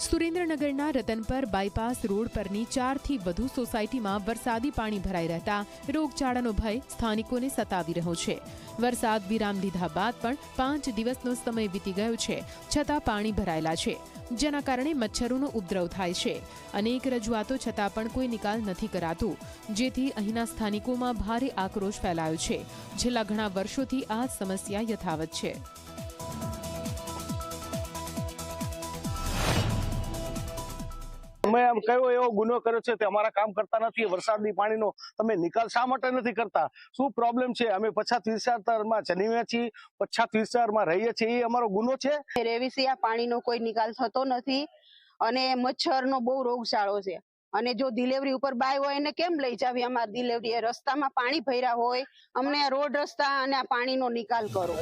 સુરેન્દ્રનગરના Ratanpar bypass road પરની 4 થી વધુ સોસાયટીમાં વરસાદી પાણી ભરાઈ રહેતા રોગચાળાનો ભય સ્થાનિકોને સતાવી રહ્યો છે। વરસાદ વિરામ લીધા બાદ પણ 5 દિવસનો સમય વીતી ગયો છે, છતાં પાણી ભરાયેલા છે, જેના કારણે મચ્છરોનો ઉપદ્રવ થાય છે। અનેક રજૂઆતો છતાં પણ કોઈ નિકાલ નથી કરાતો, જેથી અહીંના સ્થાનિકોમાં ભારે આક્રોશ ફેલાયો છે। છેલ્લા ઘણા વર્ષોથી આ સમસ્યા યથાવત છે। અમે આમ કયો એવો ગુનો કર્યો છે તે અમારા કામ કરતા નથી। વરસાદી પાણીનો તમે નિકાલ શા માટે નથી કરતા? શું પ્રોબ્લેમ છે? અમે પછાત વિસ્તારમાં જન્મ્યા છીએ, પછાત વિસ્તારમાં રહીએ છીએ, એ અમારો ગુનો છે? રેવીસિયા પાણીનો કોઈ નિકાલ થતો નથી અને મચ્છરનો બહુ રોગચાળો છે। અને જો ડિલિવરી ઉપર બાય હોય એને કેમ લઈ જાવી? અમારી ડિલિવરી રસ્તામાં પાણી ભર્યા હોય, અમને રોડ રસ્તા અને આ પાણીનો નિકાલ કરો।